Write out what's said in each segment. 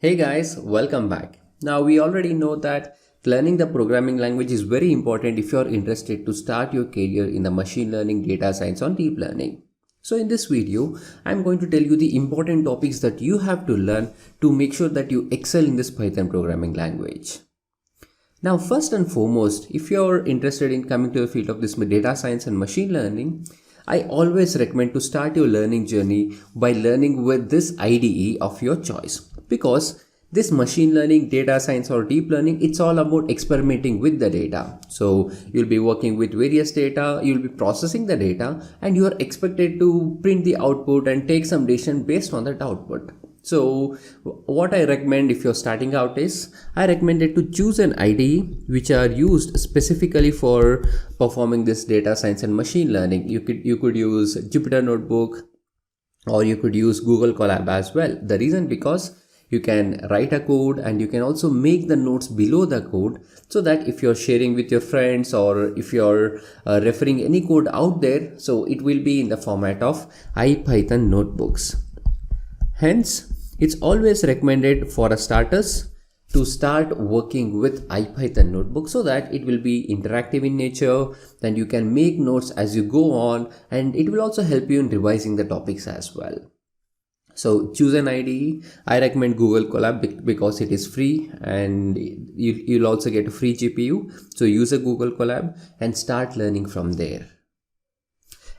Hey guys, welcome back. Now we already know that learning the programming language is very important if you're interested to start your career in the machine learning, data science or deep learning. So in this video, I'm going to tell you the important topics that you have to learn to make sure that you excel in this Python programming language. Now first and foremost, if you're interested in coming to the field of this data science and machine learning, I always recommend to start your learning journey by learning with this IDE of your choice, because this machine learning, data science or deep learning, it's all about experimenting with the data. So you'll be working with various data, you'll be processing the data, and you are expected to print the output and take some decision based on that output. So what I recommend if you're starting out is, I recommended to choose an IDE which are used specifically for performing this data science and machine learning. You could use Jupyter Notebook, or you could use Google Colab as well. The reason because you can write a code and you can also make the notes below the code, so that if you're sharing with your friends or if you're referring any code out there, so it will be in the format of IPython notebooks. Hence, it's always recommended for starters to start working with IPython notebook, so that it will be interactive in nature and you can make notes as you go on, and it will also help you in revising the topics as well. So choose an IDE. I recommend Google Colab because it is free and you'll also get a free GPU. So use a Google Colab and start learning from there.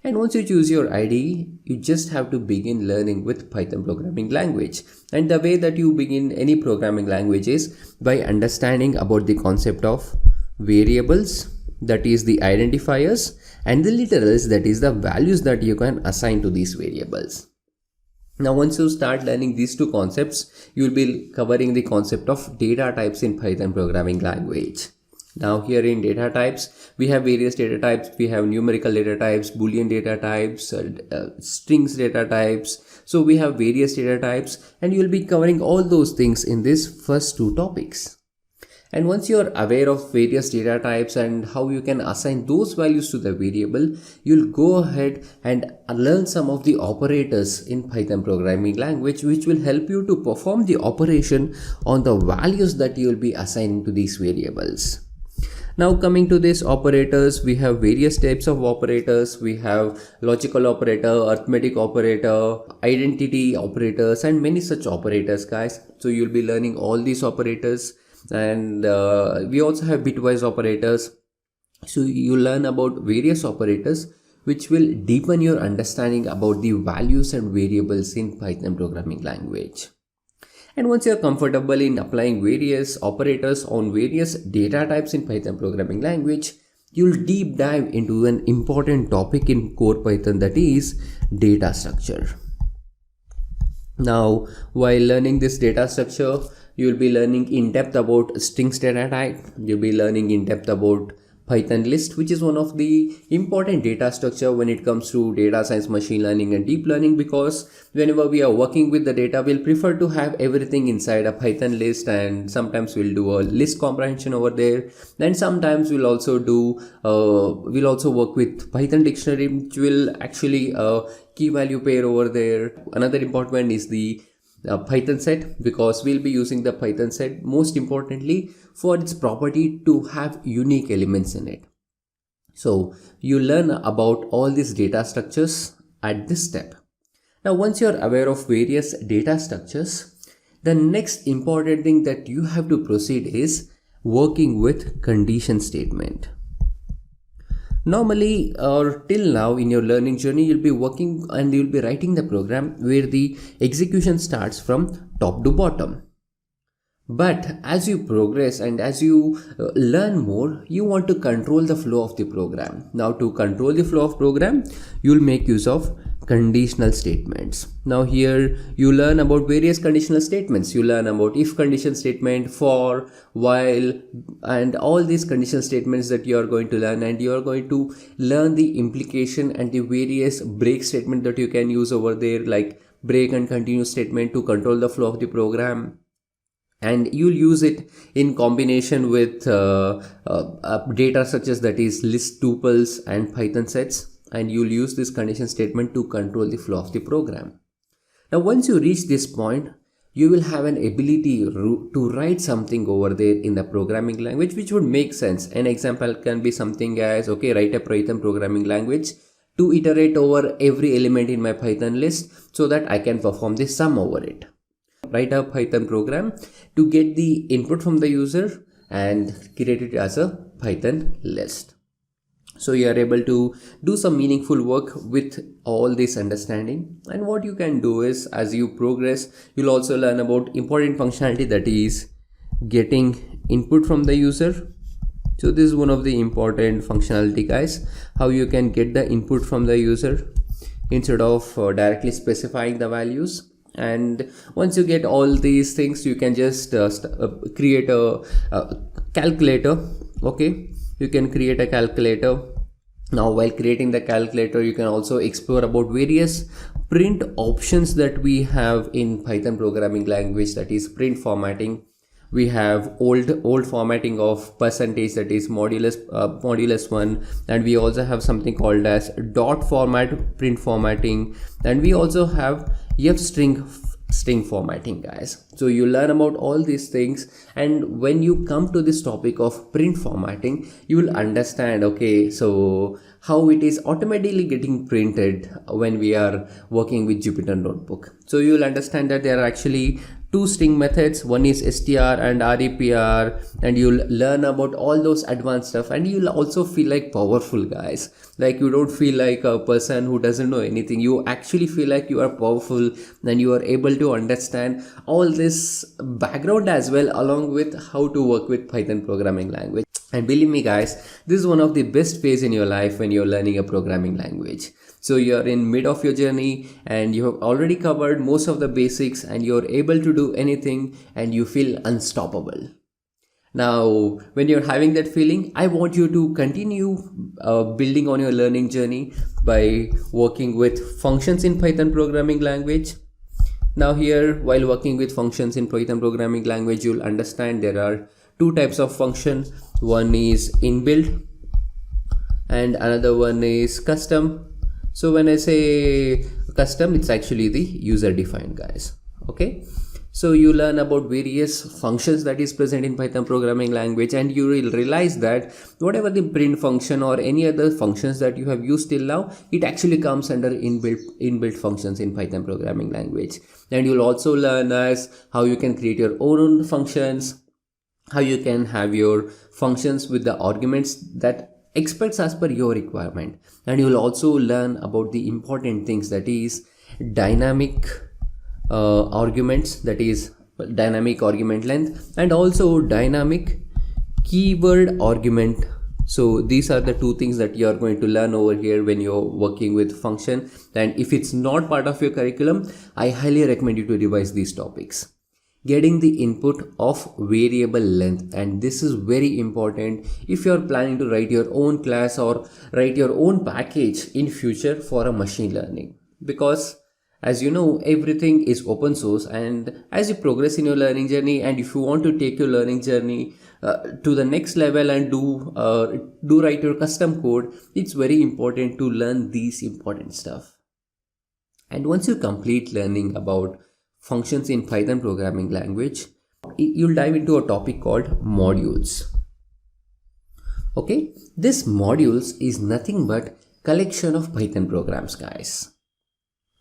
And once you choose your IDE, you just have to begin learning with Python programming language. And the way that you begin any programming language is by understanding about the concept of variables, that is the identifiers, and the literals, that is the values that you can assign to these variables. Now once you start learning these two concepts, you will be covering the concept of data types in Python programming language. Now here in data types, we have various data types. We have numerical data types, Boolean data types, strings data types. So we have various data types, and you will be covering all those things in these first two topics. And once you are aware of various data types and how you can assign those values to the variable, you'll go ahead and learn some of the operators in Python programming language, which will help you to perform the operation on the values that you'll be assigning to these variables. Now coming to these operators, we have various types of operators. We have logical operator, arithmetic operator, identity operators, and many such operators, guys. So you'll be learning all these operators. And we also have bitwise operators. So you learn about various operators which will deepen your understanding about the values and variables in Python programming language. And once you're comfortable in applying various operators on various data types in Python programming language, you'll deep dive into an important topic in core Python, that is data structure. Now, while learning this data structure, you'll be learning in depth about strings data type. You'll be learning in depth about Python list, which is one of the important data structure when it comes to data science, machine learning and deep learning, because whenever we are working with the data, we'll prefer to have everything inside a Python list, and sometimes we'll do a list comprehension over there. And sometimes we'll also work with Python dictionary, which will actually key value pair over there. Another important one is the Python set, because we'll be using the Python set most importantly for its property to have unique elements in it. So you learn about all these data structures at this step. Now once you're aware of various data structures, the next important thing that you have to proceed is working with condition statement. Normally, or till now in your learning journey, you'll be working and you'll be writing the program where the execution starts from top to bottom. But as you progress and as you learn more, you want to control the flow of the program. Now to control the flow of program, you'll make use of conditional statements. Now here you learn about various conditional statements. You learn about if condition statement, for, while, and all these conditional statements that you are going to learn, and you are going to learn the implication and the various break statement that you can use over there, like break and continue statement to control the flow of the program. And you'll use it in combination with data structures, that is list, tuples and Python sets, and you'll use this condition statement to control the flow of the program. Now once you reach this point, you will have an ability to write something over there in the programming language which would make sense. An example can be something as, okay, write a Python programming language to iterate over every element in my Python list so that I can perform the sum over it. Write a Python program to get the input from the user and create it as a Python list. So you are able to do some meaningful work with all this understanding. And what you can do is, as you progress, you'll also learn about important functionality, that is getting input from the user. So this is one of the important functionality, guys, how you can get the input from the user instead of directly specifying the values. And once you get all these things, you can just create a calculator. Okay, you can create a calculator. Now while creating the calculator, you can also explore about various print options that we have in Python programming language, that is print formatting. We have old formatting of percentage, that is modulus 1, and we also have something called as dot format print formatting, and we also have f string formatting, guys. So you learn about all these things, and when you come to this topic of print formatting, you will understand, okay, so how it is automatically getting printed when we are working with Jupyter Notebook. So you will understand that there are actually two string methods, one is str and repr, and you'll learn about all those advanced stuff, and you'll also feel like powerful, guys. Like you don't feel like a person who doesn't know anything. You actually feel like you are powerful and you are able to understand all this background as well, along with how to work with Python programming language. And believe me, guys, this is one of the best phase in your life when you're learning a programming language. So you're in mid of your journey and you have already covered most of the basics, and you're able to do anything and you feel unstoppable. Now, when you're having that feeling, I want you to continue building on your learning journey by working with functions in Python programming language. Now here, while working with functions in Python programming language, you'll understand there are two types of functions. One is inbuilt and another one is custom. So when I say custom, it's actually the user defined, guys. Okay, so you learn about various functions that is present in Python programming language, and you will realize that whatever the print function or any other functions that you have used till now, it actually comes under inbuilt functions in Python programming language. And you'll also learn as how you can create your own functions, how you can have your functions with the arguments that expects as per your requirement. And you will also learn about the important things, that is dynamic arguments, that is dynamic argument length, and also dynamic keyword argument. So these are the two things that you are going to learn over here when you're working with function. And if it's not part of your curriculum, I highly recommend you to revise these topics. Getting the input of variable length, and this is very important if you are planning to write your own class or write your own package in future for a machine learning, because as you know, everything is open source, and as you progress in your learning journey, and if you want to take your learning journey to the next level and do write your custom code, it's very important to learn these important stuff. And once you complete learning about functions in Python programming language, you'll dive into a topic called modules. Okay, this modules is nothing but collection of Python programs, guys.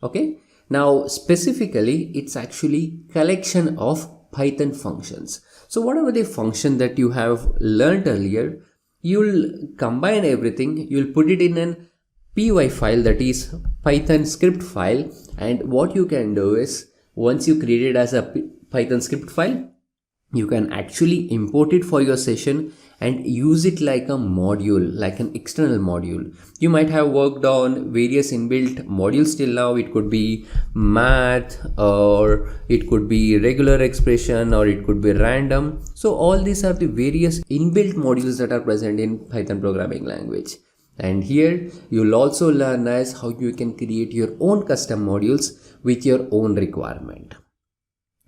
Okay, now specifically it's actually collection of Python functions. So whatever the function that you have learned earlier, you'll combine everything, you'll put it in an py file, that is Python script file. And what you can do is, once you create it as a Python script file, you can actually import it for your session and use it like a module, like an external module. You might have worked on various inbuilt modules till now. It could be math, or it could be regular expression, or it could be random. So all these are the various inbuilt modules that are present in Python programming language. And here you'll also learn as how you can create your own custom modules with your own requirement.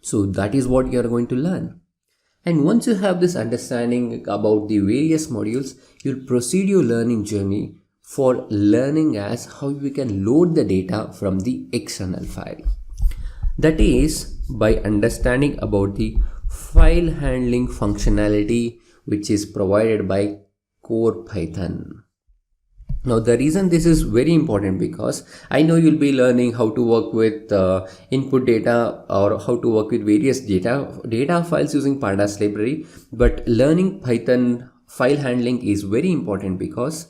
So that is what you are going to learn. And once you have this understanding about the various modules, you'll proceed your learning journey for learning as how you can load the data from the external file. That is, by understanding about the file handling functionality which is provided by core Python. Now the reason this is very important, because I know you'll be learning how to work with input data or how to work with various data files using pandas library, but learning Python file handling is very important because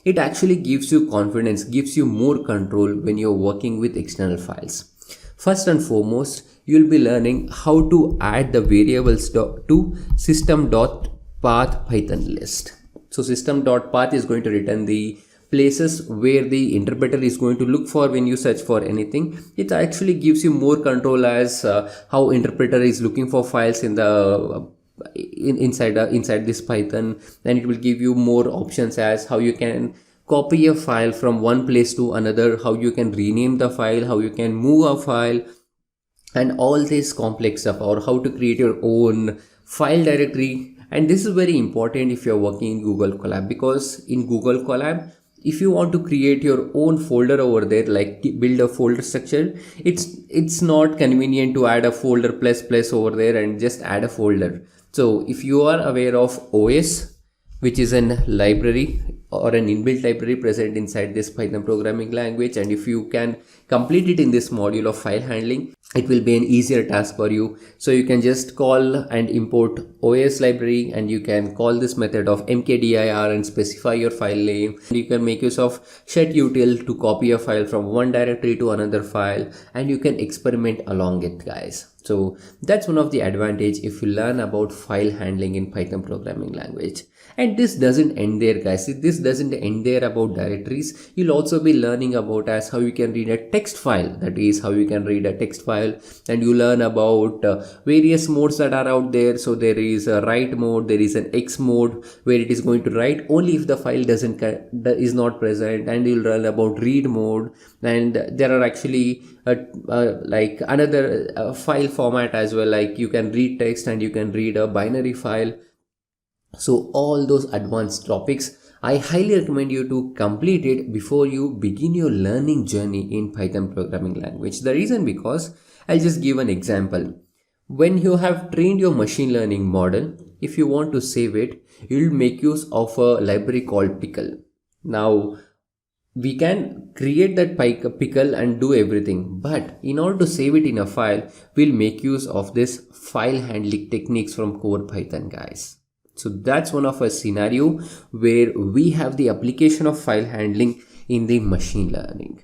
it actually gives you confidence, gives you more control when you're working with external files. First and foremost, you'll be learning how to add the variables to system.path Python list. So system.path is going to return the places where the interpreter is going to look for when you search for anything. It actually gives you more control as how interpreter is looking for files in the inside this Python, and it will give you more options as how you can copy a file from one place to another, how you can rename the file, how you can move a file, and all this complex stuff, or how to create your own file directory. And this is very important if you're working in Google Colab, because in Google Colab, if you want to create your own folder over there, like build a folder structure, it's not convenient to add a folder plus over there and just add a folder. So if you are aware of OS, which is an library or an inbuilt library present inside this Python programming language, and if you can complete it in this module of file handling, it will be an easier task for you. So you can just call and import OS library, and you can call this method of mkdir and specify your file name. You can make use of setutil to copy a file from one directory to another file, and you can experiment along it, guys. So that's one of the advantage if you learn about file handling in Python programming language. And this doesn't end there, guys. This doesn't end there about directories. You'll also be learning about as how you can read a text file. That is how you can read a text file, and you learn about various modes that are out there. So there is a write mode, there is an X mode where it is going to write only if the file is not present, and you'll learn about read mode, and there are actually like another file format as well, like you can read text and you can read a binary file. So all those advanced topics, I highly recommend you to complete it before you begin your learning journey in Python programming language. The reason, because I'll just give an example. When you have trained your machine learning model, if you want to save it, you'll make use of a library called pickle. Now we can create that pickle and do everything, but in order to save it in a file, we'll make use of this file handling techniques from core Python, guys. So that's one of a scenario where we have the application of file handling in the machine learning.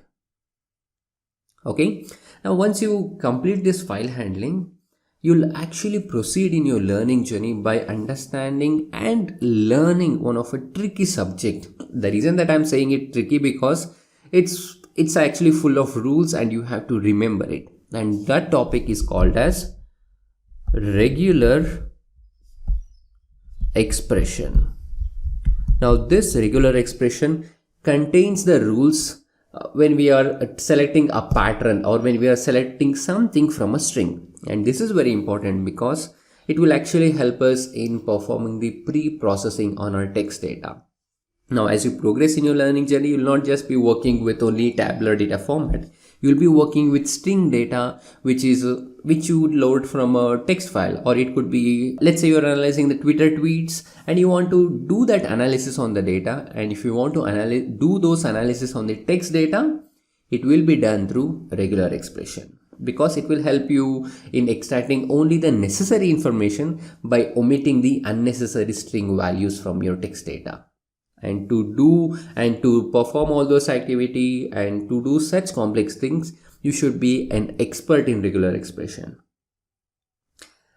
Okay, now once you complete this file handling, you'll actually proceed in your learning journey by understanding and learning one of a tricky subject. The reason that I'm saying it tricky, because it's actually full of rules and you have to remember it, and that topic is called as regular expression. Now this regular expression contains the rules when we are selecting a pattern or when we are selecting something from a string. And this is very important because it will actually help us in performing the pre-processing on our text data. Now as you progress in your learning journey, you will not just be working with only tabular data format. You'll be working with string data, which you would load from a text file, or it could be, let's say you're analyzing the Twitter tweets and you want to do that analysis on the data. And if you want to do those analysis on the text data, it will be done through regular expression, because it will help you in extracting only the necessary information by omitting the unnecessary string values from your text data. And to perform all those activity and to do such complex things, you should be an expert in regular expression.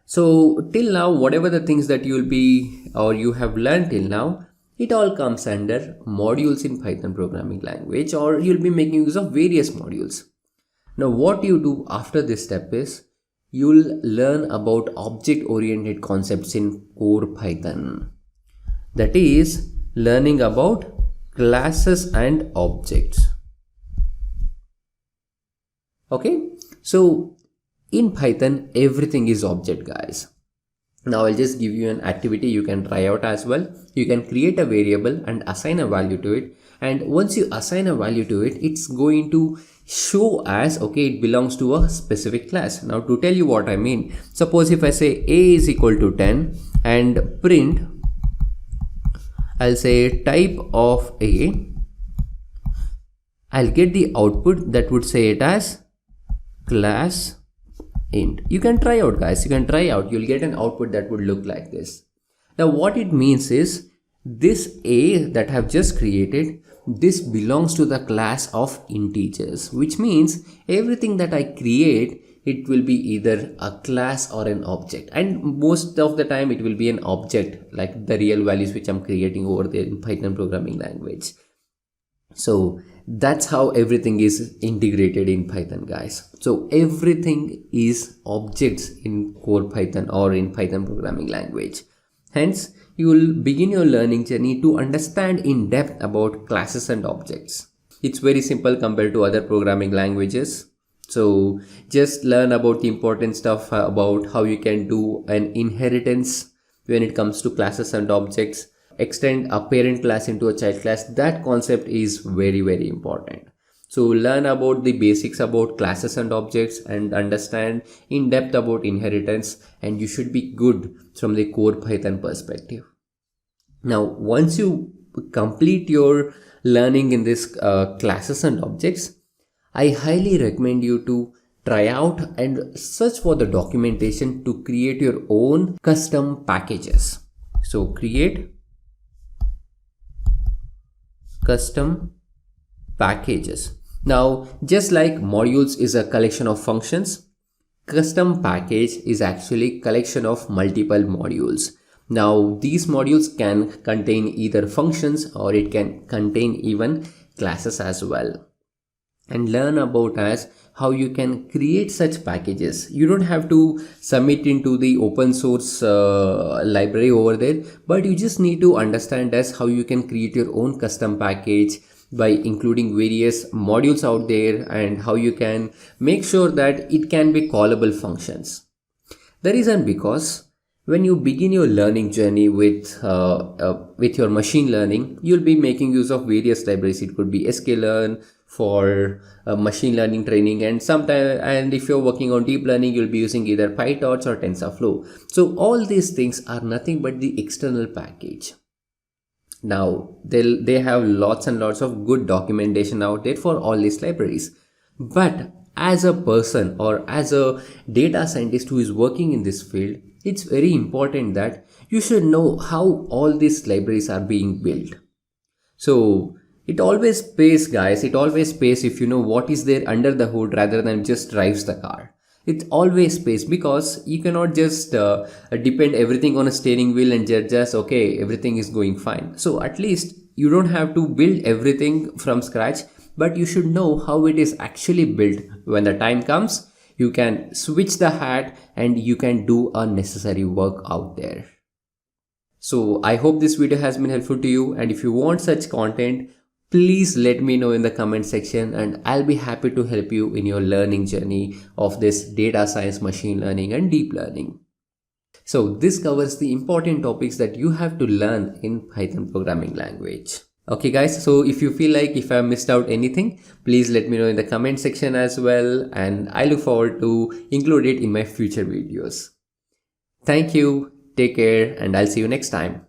So till now, whatever the things that you'll be or you have learned till now, it all comes under modules in Python programming language, or you'll be making use of various modules. Now what you do after this step is you'll learn about object-oriented concepts in core Python. That is, learning about classes and objects. Okay, so in Python everything is object, guys. Now I'll just give you an activity you can try out as well. You can create a variable and assign a value to it, and once you assign a value to it, it's going to show as, okay, it belongs to a specific class. Now to tell you what I mean, suppose if I say a is equal to 10 and print, I'll say type of a, I'll get the output that would say it as class int. You can try out, guys, you can try out, you'll get an output that would look like this. Now what it means is, this a that I have just created, this belongs to the class of integers, which means everything that I create, it will be either a class or an object, and most of the time it will be an object, like the real values which I'm creating over there in Python programming language. So that's how everything is integrated in Python, guys. So everything is objects in core Python or in Python programming language. Hence, you will begin your learning journey to understand in depth about classes and objects. It's very simple compared to other programming languages. So just learn about the important stuff about how you can do an inheritance when it comes to classes and objects, extend a parent class into a child class. That concept is very, very important. So learn about the basics about classes and objects and understand in depth about inheritance, and you should be good from the core Python perspective. Now, once you complete your learning in this classes and objects, I highly recommend you to try out and search for the documentation to create your own custom packages. So create custom packages. Now, just like modules is a collection of functions, custom package is actually collection of multiple modules. Now, these modules can contain either functions or it can contain even classes as well. And learn about as how you can create such packages. You don't have to submit into the open source library over there, but you just need to understand as how you can create your own custom package by including various modules out there, and how you can make sure that it can be callable functions. The reason because when you begin your learning journey with your machine learning, you'll be making use of various libraries. It could be sklearn for machine learning training, and if you're working on deep learning, you'll be using either PyTorch or TensorFlow. So all these things are nothing but the external package. Now they have lots and lots of good documentation out there for all these libraries, but as a person or as a data scientist who is working in this field, it's very important that you should know how all these libraries are being built. So it always pays, guys, it always pays if you know what is there under the hood rather than just drives the car. It always pays, because you cannot just depend everything on a steering wheel and just okay, everything is going fine. So at least you don't have to build everything from scratch, but you should know how it is actually built. When the time comes, you can switch the hat and you can do unnecessary work out there. So I hope this video has been helpful to you, and if you want such content, please let me know in the comment section, and I'll be happy to help you in your learning journey of this data science, machine learning and deep learning. So this covers the important topics that you have to learn in Python programming language. Okay guys, so if you feel like if I missed out anything, please let me know in the comment section as well, and I look forward to include it in my future videos. Thank you, take care, and I'll see you next time.